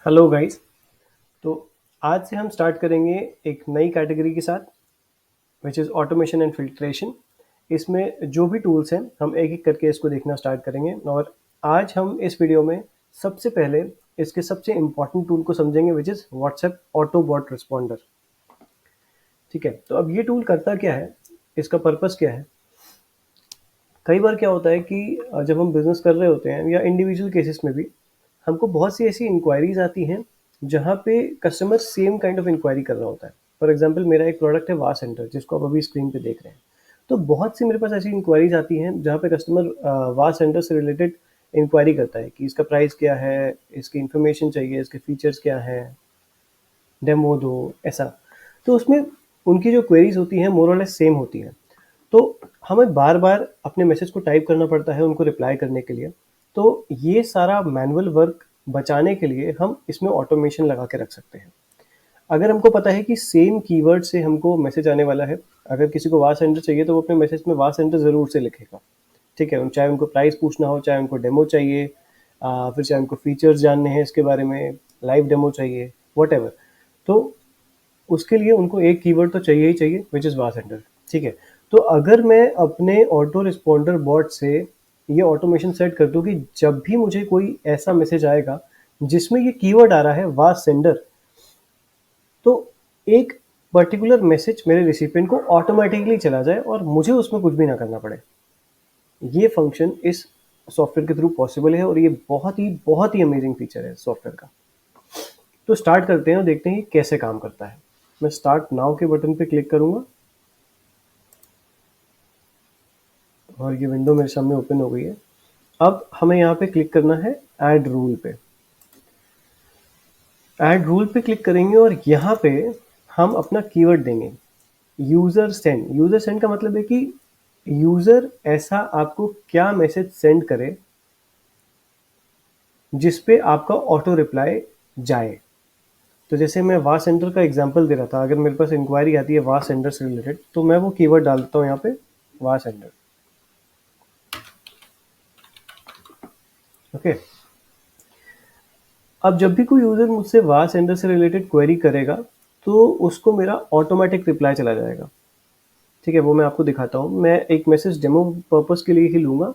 Hello guys. तो आज से हम स्टार्ट करेंगे एक नई कैटेगरी के साथ, which is automation and filtration. इसमें जो भी टूल्स हैं हम एक एक करके इसको देखना स्टार्ट करेंगे, और आज हम इस वीडियो में सबसे पहले इसके सबसे इम्पॉर्टेंट टूल को समझेंगे, which is WhatsApp auto bot responder. ठीक है, तो अब ये टूल करता क्या है, इसका पर्पस क्या है। कई बार क्या होता है कि जब हम बिज़नेस कर रहे होते हैं या इंडिविजुअल केसेस में भी हमको बहुत सी ऐसी इंक्वायरीज आती हैं जहाँ पे customer same kind of inquiry कर रहा होता है। फॉर एग्जांपल, मेरा एक प्रोडक्ट है वाह सेंटर, जिसको आप अभी स्क्रीन पे देख रहे हैं। तो बहुत सी मेरे पास ऐसी इंक्वायरीज आती हैं जहाँ पे कस्टमर वाह सेंटर से रिलेटेड इंक्वायरी करता है कि इसका प्राइस क्या है, इसकी इन्फॉर्मेशन चाहिए, इसके फीचर्स क्या हैं, डेमो दो, ऐसा। तो उसमें उनकी जो क्वेरीज होती हैं मोर और लेस सेम होती हैं। तो हमें बार बार अपने मैसेज को टाइप करना पड़ता है उनको रिप्लाई करने के लिए। तो ये सारा मैनुअल वर्क बचाने के लिए हम इसमें ऑटोमेशन लगा के रख सकते हैं। अगर हमको पता है कि सेम कीवर्ड से हमको मैसेज आने वाला है, अगर किसी को वाह सेंटर चाहिए तो वो अपने मैसेज में वाह सेंटर ज़रूर से लिखेगा। ठीक है, चाहे उनको प्राइस पूछना हो, चाहे उनको डेमो चाहिए, फिर चाहे उनको फीचर्स जानने हैं इसके बारे में, लाइव डेमो चाहिए, वट। तो उसके लिए उनको एक कीवर्ड तो चाहिए ही चाहिए, विच इज़ वाह सेंटर। ठीक है, तो अगर मैं अपने ऑटो रिस्पॉन्डर बॉट से ये ऑटोमेशन सेट कर दूं कि जब भी मुझे कोई ऐसा मैसेज आएगा जिसमें ये कीवर्ड आ रहा है वाह सेंडर, तो एक पर्टिकुलर मैसेज मेरे रिसिपिएंट को ऑटोमेटिकली चला जाए और मुझे उसमें कुछ भी ना करना पड़े। ये फंक्शन इस सॉफ्टवेयर के थ्रू पॉसिबल है, और ये बहुत ही अमेजिंग फीचर है सॉफ्टवेयर का। तो स्टार्ट करते हैं और देखते हैं कि कैसे काम करता है। मैं स्टार्ट नाउ के बटन पे क्लिक करूंगा और ये विंडो मेरे सामने ओपन हो गई है। अब हमें यहाँ पे क्लिक करना है ऐड रूल पे। ऐड रूल पे क्लिक करेंगे और यहाँ पे हम अपना कीवर्ड देंगे यूज़र सेंड। यूज़र सेंड का मतलब है कि यूज़र ऐसा आपको क्या मैसेज सेंड करे जिस पे आपका ऑटो रिप्लाई जाए। तो जैसे मैं वाह सेंटर का एग्जांपल दे रहा था, अगर मेरे पास इंक्वायरी आती है वाह सेंटर से रिलेटेड तो मैं वो कीवर्ड डाल देता हूँ यहाँ पे, वाह सेंटर। ओके, अब जब भी कोई यूज़र मुझसे वाह सेंटर से रिलेटेड क्वेरी करेगा तो उसको मेरा ऑटोमेटिक रिप्लाई चला जाएगा। ठीक है, वो मैं आपको दिखाता हूँ। मैं एक मैसेज डेमो पर्पस के लिए ही लूँगा,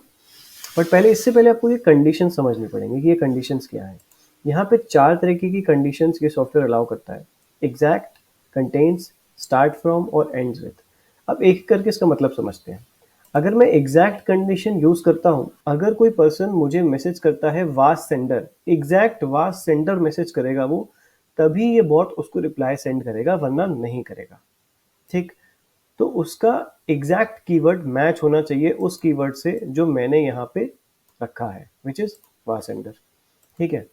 बट इससे पहले आपको ये कंडीशन समझनी पड़ेंगी कि ये कंडीशंस क्या है। यहाँ पे 4 तरीके की कंडीशंस ये सॉफ्टवेयर अलाउ करता है: एग्जैक्ट, कंटेन्स, स्टार्ट फ्रॉम और एंड्स विथ। अब एक करके इसका मतलब समझते हैं। अगर मैं एग्जैक्ट कंडीशन यूज करता हूँ, अगर कोई पर्सन मुझे मैसेज करता है vast sender, exact vast sender message करेगा वो, तभी ये बॉट उसको रिप्लाई सेंड करेगा, वरना नहीं करेगा। ठीक, तो उसका एग्जैक्ट कीवर्ड मैच होना चाहिए उस कीवर्ड से जो मैंने यहाँ पे रखा है, विच इज वास्ट सेंडर। ठीक है,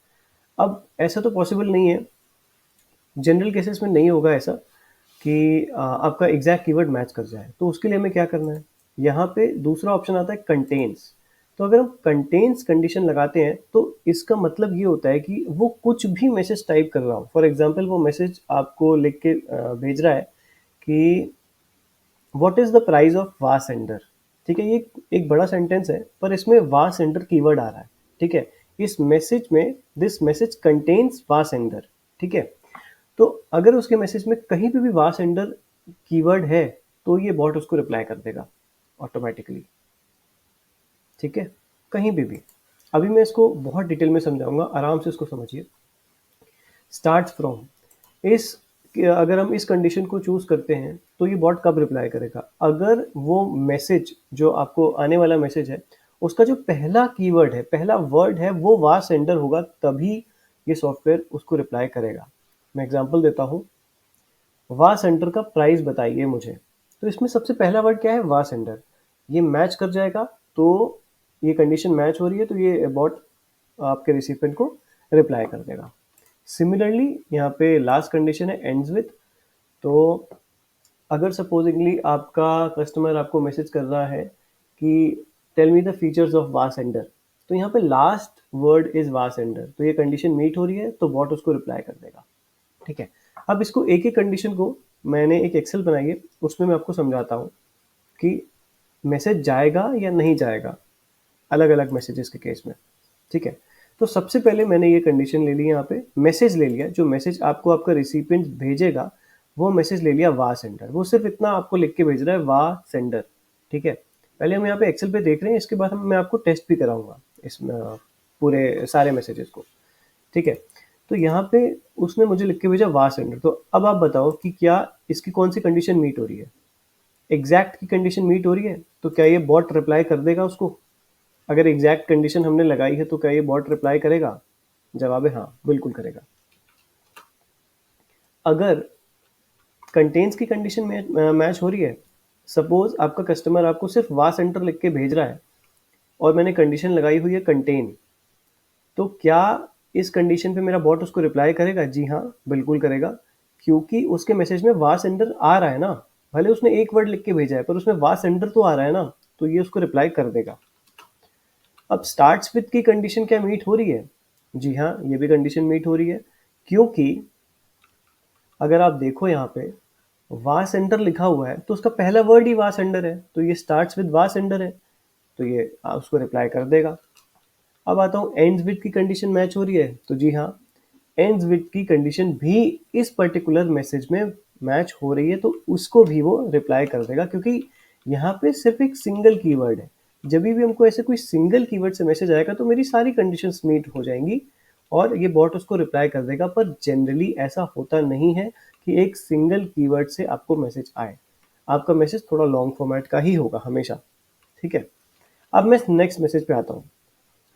अब ऐसा तो पॉसिबल नहीं है, जनरल केसेस में नहीं होगा ऐसा कि आपका एग्जैक्ट कीवर्ड मैच कर जाए। तो उसके लिए हमें क्या करना है, यहाँ पे दूसरा ऑप्शन आता है कंटेन्स। तो अगर हम कंटेन्स कंडीशन लगाते हैं तो इसका मतलब ये होता है कि वो कुछ भी मैसेज टाइप कर रहा हो। फॉर एग्जांपल, वो मैसेज आपको लिख के भेज रहा है कि what is the price of वाह सेंटर। ठीक है, ये एक बड़ा सेंटेंस है पर इसमें वाह सेंटर कीवर्ड आ रहा है। ठीक है, इस मैसेज में दिस मैसेज कंटेन्स वाह सेंटर। ठीक है, तो अगर उसके मैसेज में कहीं पे भी वाह सेंडर कीवर्ड है तो ये बॉट उसको रिप्लाई कर देगा ऑटोमेटिकली। ठीक है, कहीं भी। अभी मैं इसको बहुत डिटेल में समझाऊंगा, आराम से इसको समझिए। स्टार्ट फ्रॉम, इस अगर हम इस कंडीशन को चूज करते हैं तो ये बॉट कब रिप्लाई करेगा, अगर वो मैसेज जो आपको आने वाला मैसेज है उसका जो पहला कीवर्ड है, पहला वर्ड है, वो वाह सेंडर होगा, तभी ये सॉफ्टवेयर उसको रिप्लाई करेगा। मैं एग्जांपल देता हूँ, वाह सेंटर का प्राइस बताइए मुझे। तो इसमें सबसे पहला वर्ड क्या है, वाह सेंटर। ये मैच कर जाएगा तो ये कंडीशन मैच हो रही है, तो ये बॉट आपके रिसिपेंट को रिप्लाई कर देगा। सिमिलरली यहाँ पे लास्ट कंडीशन है एंड्स विथ। तो अगर सपोजिंगली आपका कस्टमर आपको मैसेज कर रहा है कि tell me the features of वाह सेंटर, तो यहाँ पे लास्ट वर्ड इज वाह सेंटर, तो ये कंडीशन मीट हो रही है तो बॉट उसको रिप्लाई कर देगा। ठीक है, अब इसको एक एक कंडीशन को मैंने एक एक्सेल बनाई है, उसमें मैं आपको समझाता हूँ कि मैसेज जाएगा या नहीं जाएगा अलग अलग मैसेजेस के केस में। ठीक है, तो सबसे पहले मैंने ये कंडीशन ले ली, यहाँ पे मैसेज ले लिया, जो मैसेज आपको आपका रिसिपिएंट भेजेगा वो मैसेज ले लिया वा सेंडर, वो सिर्फ इतना आपको लिख के भेज रहा है वा सेंडर, ठीक है। पहले हम यहाँ पे एक्सेल पे देख रहे हैं, इसके बाद मैं आपको टेस्ट भी कराऊंगा इसमें पूरे सारे मैसेजेस को, ठीक है। तो यहाँ पे उसने मुझे लिख के भेजा वा सेंडर, तो अब आप बताओ कि क्या इसकी कौन सी कंडीशन मीट हो रही है? एग्जैक्ट की कंडीशन मीट हो रही है, तो क्या ये बॉट रिप्लाई कर देगा उसको? अगर एग्जैक्ट कंडीशन हमने लगाई है तो क्या ये बॉट रिप्लाई करेगा? जवाब है हाँ, बिल्कुल करेगा। अगर कंटेन्स की कंडीशन मैच हो रही है, सपोज आपका कस्टमर आपको सिर्फ वा सेंटर लिख के भेज रहा है और मैंने कंडीशन लगाई हुई है कंटेन, तो क्या इस कंडीशन पे मेरा बॉट उसको रिप्लाई करेगा? जी हाँ, बिल्कुल करेगा, क्योंकि उसके मैसेज में वा सेंडर आ रहा है ना, भले उसने एक वर्ड लिख के भेजा है पर उसमें वा सेंडर तो आ रहा है ना, तो ये उसको रिप्लाई कर देगा। अब स्टार्ट्स विद की कंडीशन क्या मीट हो रही है? जी हाँ, ये भी कंडीशन मीट हो रही है, क्योंकि अगर आप देखो यहाँ पे वा सेंटर लिखा हुआ है तो उसका पहला वर्ड ही वा सेंडर है, तो ये स्टार्ट्स विद वा सेंडर है, तो ये उसको रिप्लाई कर देगा। अब आता हूँ एंड्स विद की कंडीशन मैच हो रही है, तो जी हाँ, एंड्स विद की कंडीशन भी इस पर्टिकुलर मैसेज में मैच हो रही है, तो उसको भी वो रिप्लाई कर देगा, क्योंकि यहाँ पे सिर्फ एक सिंगल कीवर्ड है। जब भी हमको ऐसे कोई सिंगल कीवर्ड से मैसेज आएगा तो मेरी सारी कंडीशंस मीट हो जाएंगी और ये बॉट उसको रिप्लाई कर देगा, पर जनरली ऐसा होता नहीं है कि एक सिंगल कीवर्ड से आपको मैसेज आए। आपका मैसेज थोड़ा लॉन्ग फॉर्मेट का ही होगा हमेशा, ठीक है। अब मैं नेक्स्ट मैसेज पे आता हूँ।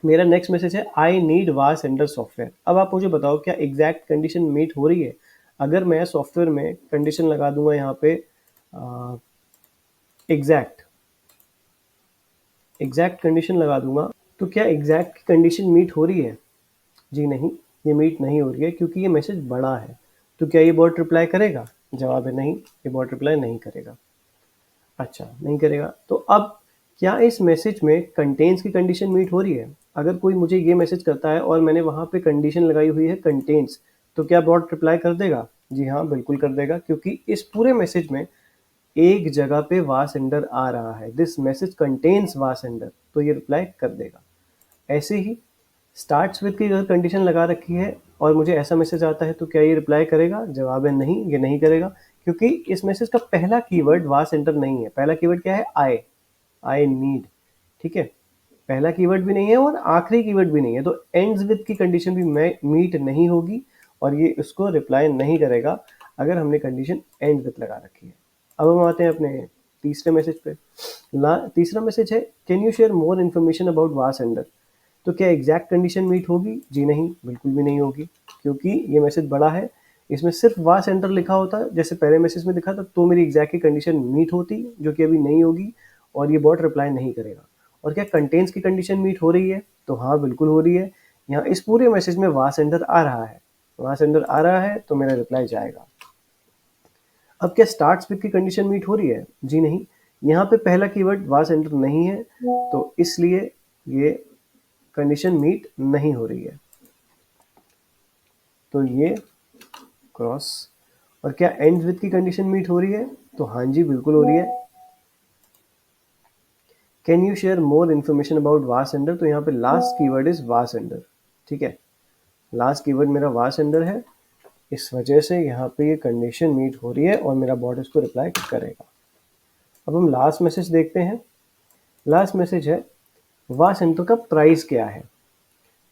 मेरा नेक्स्ट मैसेज है आई नीड वा सेंडर सॉफ्टवेयर। अब आप मुझे बताओ क्या एग्जैक्ट कंडीशन मीट हो रही है? अगर मैं सॉफ्टवेयर में कंडीशन लगा दूंगा यहाँ पे एग्जैक्ट एग्जैक्ट कंडीशन लगा दूंगा, तो क्या एग्जैक्ट कंडीशन मीट हो रही है? जी नहीं, ये मीट नहीं हो रही है, क्योंकि ये मैसेज बड़ा है। तो क्या ये बॉट रिप्लाई करेगा? जवाब है नहीं, ये बॉट रिप्लाई नहीं करेगा। अच्छा, नहीं करेगा, तो अब क्या इस मैसेज में कंटेन्स की कंडीशन मीट हो रही है? अगर कोई मुझे ये मैसेज करता है और मैंने वहाँ पे कंडीशन लगाई हुई है कंटेन्स, तो क्या बॉट रिप्लाई कर देगा? जी हाँ, बिल्कुल कर देगा, क्योंकि इस पूरे मैसेज में एक जगह पे वा सेंडर आ रहा है, दिस मैसेज कंटेन्स वा सेंडर, तो ये रिप्लाई कर देगा। ऐसे ही स्टार्ट्स विद की अगर कंडीशन लगा रखी है और मुझे ऐसा मैसेज आता है, तो क्या ये रिप्लाई करेगा? जवाब है नहीं, ये नहीं करेगा, क्योंकि इस मैसेज का पहला कीवर्ड वा सेंटर नहीं है। पहला कीवर्ड क्या है? आई नीड, ठीक है, पहला कीवर्ड भी नहीं है और आखिरी कीवर्ड भी नहीं है, तो एंड्स विद की कंडीशन भी मीट नहीं होगी और ये उसको रिप्लाई नहीं करेगा अगर हमने कंडीशन एंड विद लगा रखी है। अब हम आते हैं अपने तीसरे मैसेज पे। तीसरा मैसेज है can you share more information about वा सेंडर। तो क्या एग्जैक्ट कंडीशन मीट होगी? जी नहीं, बिल्कुल भी नहीं होगी, क्योंकि ये मैसेज बड़ा है, इसमें सिर्फ वा सेंटर लिखा होता जैसे पहले मैसेज में दिखा था, तो मेरी एग्जैक्ट की कंडीशन मीट होती, जो कि अभी नहीं होगी और ये बॉट रिप्लाई नहीं करेगा। और क्या कंटेंट्स की कंडीशन मीट हो रही है? तो हाँ, बिल्कुल हो रही है। यहाँ इस पूरे मैसेज में वा सेंटर आ रहा है, वा सेंटर आ रहा है, तो मेरा रिप्लाई जाएगा। अब क्या स्टार्ट्स विद की कंडीशन मीट हो रही है? जी नहीं, यहाँ पे पहला कीवर्ड वा सेंटर नहीं है, तो इसलिए ये कंडीशन मीट नहीं हो रही है, तो ये क्रॉस। और क्या एंड विद की कंडीशन मीट हो रही है? तो हाँ जी, बिल्कुल हो रही है। Can you share more information about वा सेंडर, तो यहाँ पे लास्ट कीवर्ड इज वा सेंडर, ठीक है, लास्ट कीवर्ड मेरा वा सेंडर है, इस वजह से यहाँ पे ये कंडीशन मीट हो रही है और मेरा बॉट इसको रिप्लाई करेगा। अब हम लास्ट मैसेज देखते हैं। लास्ट मैसेज है वा सेंटर का प्राइस क्या है।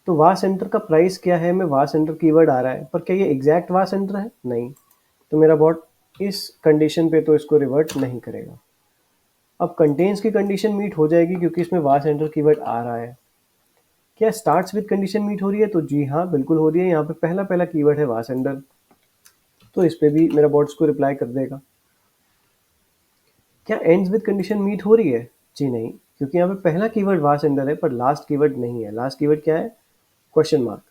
तो वा सेंटर का प्राइस क्या है में वा सेंटर कीवर्ड आ रहा है, पर क्या ये एग्जैक्ट वा सेंटर है? नहीं, तो मेरा बॉट इस कंडीशन पे तो इसको रिवर्ट नहीं करेगा। अब कंटेन्स की कंडीशन मीट हो जाएगी, क्योंकि इसमें वा सेंटर कीवर्ड आ रहा है। क्या स्टार्ट्स विद कंडीशन मीट हो रही है? तो जी हाँ, बिल्कुल हो रही है, यहाँ पे पहला पहला कीवर्ड है वा सेंटर, तो इस पे भी मेरा बॉट इसको रिप्लाई कर देगा। क्या एंड्स विद कंडीशन मीट हो रही है? जी नहीं, क्योंकि यहाँ पे पहला कीवर्ड वा सेंटर है पर लास्ट कीवर्ड नहीं है। लास्ट कीवर्ड क्या है? क्वेश्चन मार्क,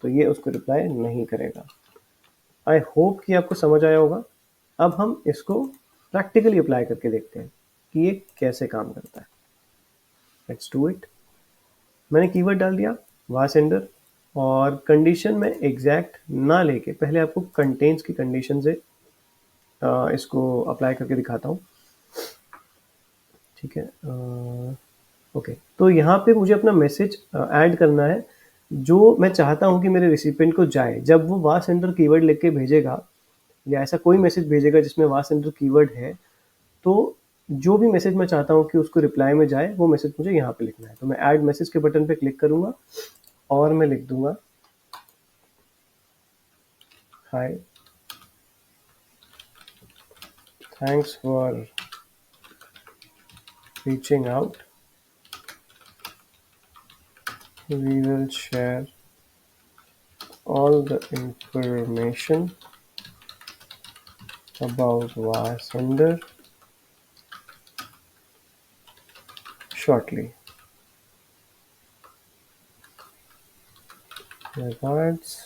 तो ये उसको रिप्लाई नहीं करेगा। आई होप कि आपको समझ आया होगा। अब हम इसको प्रैक्टिकली अप्लाई करके देखते हैं कि ये कैसे काम करता है। Let's do it. मैंने कीवर्ड डाल दिया वा सेंडर, और कंडीशन में एग्जैक्ट ना लेके पहले आपको कंटेन्स की कंडीशन से इसको अप्लाई करके दिखाता हूँ, ठीक है। ओके, तो यहाँ पे मुझे अपना मैसेज ऐड करना है जो मैं चाहता हूँ कि मेरे रिसिपिएंट को जाए, जब वो वाह सेंडर कीवर्ड लिख के भेजेगा या ऐसा कोई मैसेज भेजेगा जिसमें वाह सेंडर कीवर्ड है, तो जो भी मैसेज मैं चाहता हूँ कि उसको रिप्लाई में जाए, वो मैसेज मुझे यहाँ पे लिखना है। तो मैं ऐड मैसेज के बटन पे क्लिक करूँगा और मैं लिख दूँगा hi, thanks for reaching out, we will share all the information about Vasender shortly. Regards,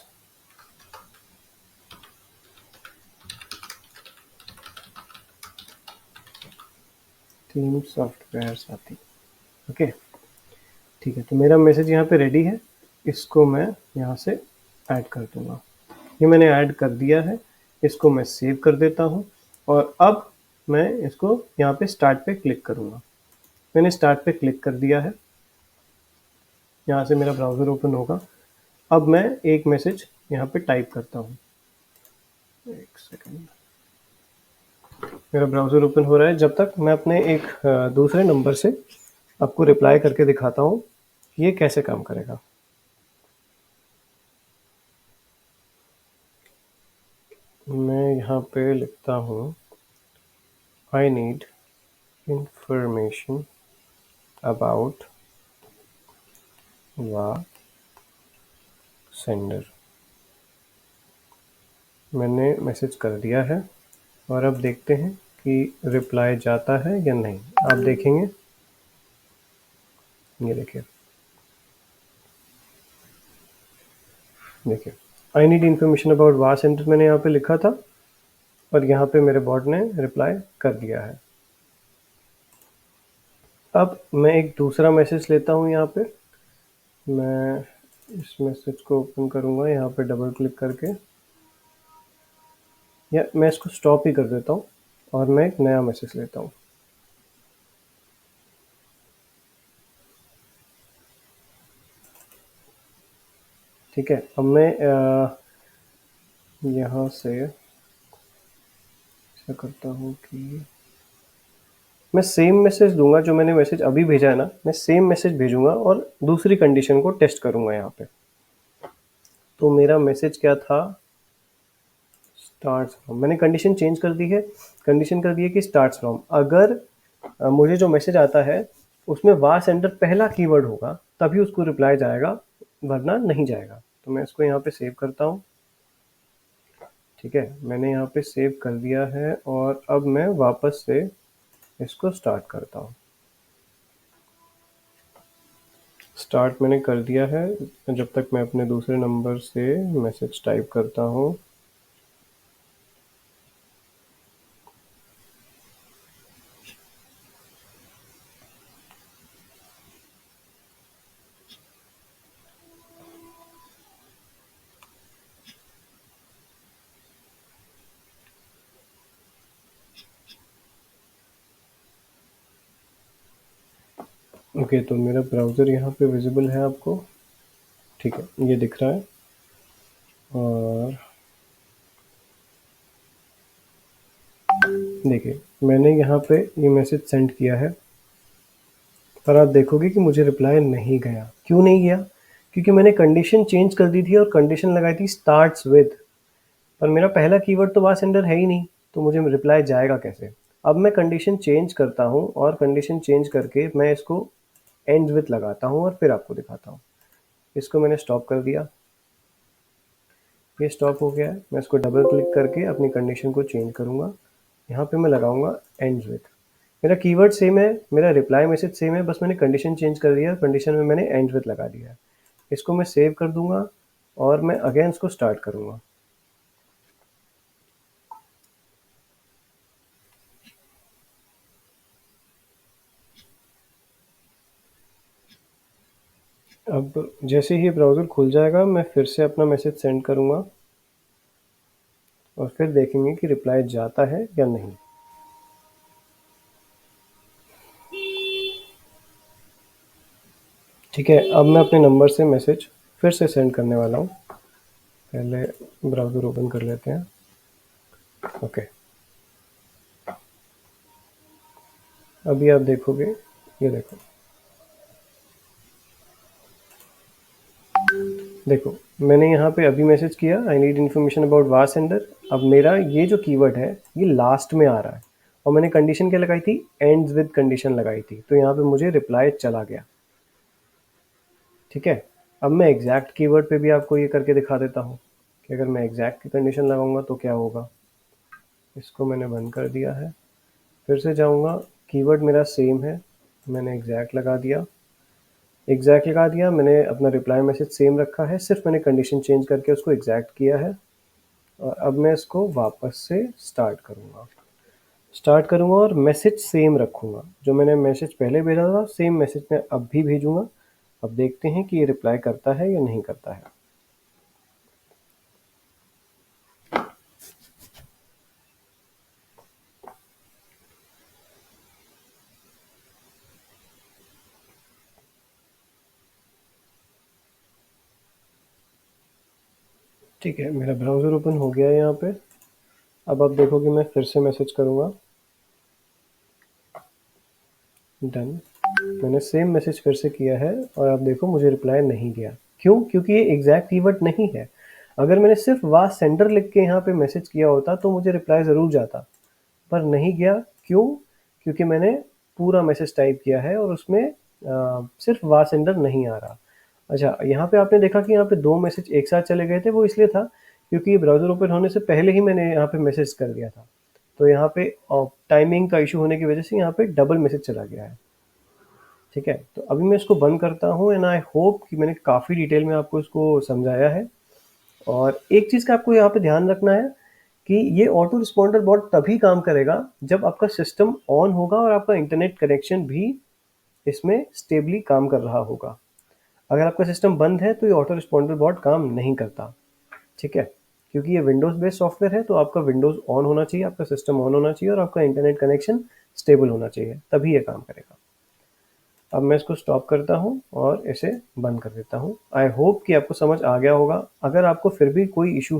team software Sathi. Okay, ठीक है, तो मेरा मैसेज यहाँ पे रेडी है। इसको मैं यहाँ से ऐड कर दूँगा। ये मैंने ऐड कर दिया है, इसको मैं सेव कर देता हूँ और अब मैं इसको यहाँ पे स्टार्ट पे क्लिक करूँगा। मैंने स्टार्ट पे क्लिक कर दिया है, यहाँ से मेरा ब्राउज़र ओपन होगा। अब मैं एक मैसेज यहाँ पे टाइप करता हूँ। एक सेकंड, मेरा ब्राउज़र ओपन हो रहा है। जब तक मैं अपने एक दूसरे नंबर से आपको रिप्लाई करके दिखाता हूँ ये कैसे काम करेगा। मैं यहाँ पे लिखता हूँ आई नीड इंफॉर्मेशन अबाउट वा सेंडर। मैंने मैसेज कर दिया है और अब देखते हैं कि रिप्लाई जाता है या नहीं। आप देखेंगे, ये देखिए, देखिए आई नीड इन्फॉर्मेशन अबाउट वा सेंटर मैंने यहाँ पे लिखा था और यहाँ पे मेरे बॉट ने रिप्लाई कर दिया है। अब मैं एक दूसरा मैसेज लेता हूँ। यहाँ पे मैं इस मैसेज को ओपन करूँगा यहाँ पे डबल क्लिक करके, या मैं इसको स्टॉप ही कर देता हूँ और मैं एक नया मैसेज लेता हूँ। ठीक है, अब मैं यहाँ से ऐसा करता हूँ कि मैं सेम मैसेज दूंगा जो मैंने मैसेज अभी भेजा है ना, मैं सेम मैसेज भेजूंगा और दूसरी कंडीशन को टेस्ट करूंगा यहाँ पे। तो मेरा मैसेज क्या था, स्टार्ट्स फ्रॉम, मैंने कंडीशन चेंज कर दी है। कंडीशन कर दी है कि स्टार्ट्स फ्रॉम। अगर मुझे जो मैसेज आता है उसमें वा सेंडर पहला कीवर्ड होगा तभी उसको रिप्लाई जाएगा, वरना नहीं जाएगा। तो मैं इसको यहाँ पे सेव करता हूँ। ठीक है, मैंने यहाँ पे सेव कर दिया है और अब मैं वापस से इसको स्टार्ट करता हूँ। स्टार्ट मैंने कर दिया है। जब तक मैं अपने दूसरे नंबर से मैसेज टाइप करता हूँ। ओके, तो मेरा ब्राउज़र यहाँ पे विजिबल है आपको। ठीक है, ये दिख रहा है और देखिए मैंने यहाँ पे ये मैसेज सेंड किया है, पर आप देखोगे कि मुझे रिप्लाई नहीं गया। क्यों नहीं गया? क्योंकि मैंने कंडीशन चेंज कर दी थी और कंडीशन लगाई थी स्टार्ट्स विद, पर मेरा पहला कीवर्ड तो वहाँ सेंडर है ही नहीं, तो मुझे रिप्लाई जाएगा कैसे? अब मैं कंडीशन चेंज करता हूँ और कंडीशन चेंज करके मैं इसको एंड विथ लगाता हूँ और फिर आपको दिखाता हूँ। इसको मैंने स्टॉप कर दिया, ये स्टॉप हो गया है। मैं इसको डबल क्लिक करके अपनी कंडीशन को चेंज करूँगा। यहाँ पे मैं लगाऊंगा एंड्स विथ। मेरा कीवर्ड सेम है, मेरा रिप्लाई मैसेज सेम है, बस मैंने कंडीशन चेंज कर दिया। कंडीशन में मैंने एंड विथ लगा दिया है। इसको मैं सेव कर दूंगा और मैं अगेन इसको स्टार्ट करूँगा। अब जैसे ही ब्राउज़र खुल जाएगा मैं फिर से अपना मैसेज सेंड करूँगा और फिर देखेंगे कि रिप्लाई जाता है या नहीं। ठीक है, अब मैं अपने नंबर से मैसेज फिर से सेंड करने वाला हूँ। पहले ब्राउज़र ओपन कर लेते हैं। ओके, अभी आप देखोगे, ये देखो, देखो मैंने यहाँ पे अभी मैसेज किया, I need information about war sender. अब मेरा ये जो कीवर्ड है ये लास्ट में आ रहा है, और मैंने कंडीशन क्या लगाई थी, एंड्स विद कंडीशन लगाई थी, तो यहाँ पे मुझे रिप्लाई चला गया। ठीक है, अब मैं एग्जैक्ट कीवर्ड पे भी आपको ये करके दिखा देता हूँ कि अगर मैं एग्जैक्ट की कंडीशन लगाऊंगा तो क्या होगा। इसको मैंने बंद कर दिया है, फिर से जाऊंगा, कीवर्ड मेरा सेम है, मैंने एग्जैक्ट लगा दिया, एग्जैक्ट लगा दिया, मैंने अपना रिप्लाई मैसेज सेम रखा है, सिर्फ मैंने कंडीशन चेंज करके उसको एग्जैक्ट किया है। और अब मैं इसको वापस से स्टार्ट करूँगा और मैसेज सेम रखूँगा, जो मैंने मैसेज पहले भेजा था सेम मैसेज मैं अब भी भेजूँगा। अब देखते हैं कि ये रिप्लाई करता है या नहीं करता है। ठीक है, मेरा ब्राउज़र ओपन हो गया है यहाँ पे। अब आप देखोगे मैं फिर से मैसेज करूँगा, डन। मैंने सेम मैसेज फिर से किया है और आप देखो मुझे रिप्लाई नहीं गया। क्यों? क्योंकि ये एग्जैक्ट कीवर्ड नहीं है। अगर मैंने सिर्फ वास्ट सेंडर लिख के यहाँ पे मैसेज किया होता तो मुझे रिप्लाई ज़रूर जाता, पर नहीं गया। क्यों? क्योंकि मैंने पूरा मैसेज टाइप किया है और उसमें सिर्फ वास्ट सेंडर नहीं आ रहा। अच्छा, यहाँ पे आपने देखा कि यहाँ पे 2 मैसेज एक साथ चले गए थे, वो इसलिए था क्योंकि ब्राउज़र ओपन होने से पहले ही मैंने यहाँ पे मैसेज कर दिया था। तो यहाँ पे टाइमिंग का इश्यू होने की वजह से यहाँ पे डबल मैसेज चला गया है। ठीक है, तो अभी मैं इसको बंद करता हूँ एंड आई होप कि मैंने काफ़ी डिटेल में आपको इसको समझाया है। और एक चीज़ का आपको यहाँ पे ध्यान रखना है कि ये ऑटो रिस्पॉन्डर बॉट तभी काम करेगा जब आपका सिस्टम ऑन होगा और आपका इंटरनेट कनेक्शन भी इसमें स्टेबली काम कर रहा होगा। अगर आपका सिस्टम बंद है तो ये ऑटो रिस्पॉन्डर बॉट काम नहीं करता। ठीक है, क्योंकि ये विंडोज़ बेस्ड सॉफ्टवेयर है तो आपका विंडोज़ ऑन होना चाहिए, आपका सिस्टम ऑन होना चाहिए और आपका इंटरनेट कनेक्शन स्टेबल होना चाहिए, तभी ये काम करेगा। अब मैं इसको स्टॉप करता हूँ और इसे बंद कर देता हूँ। आई होप कि आपको समझ आ गया होगा। अगर आपको फिर भी कोई इशू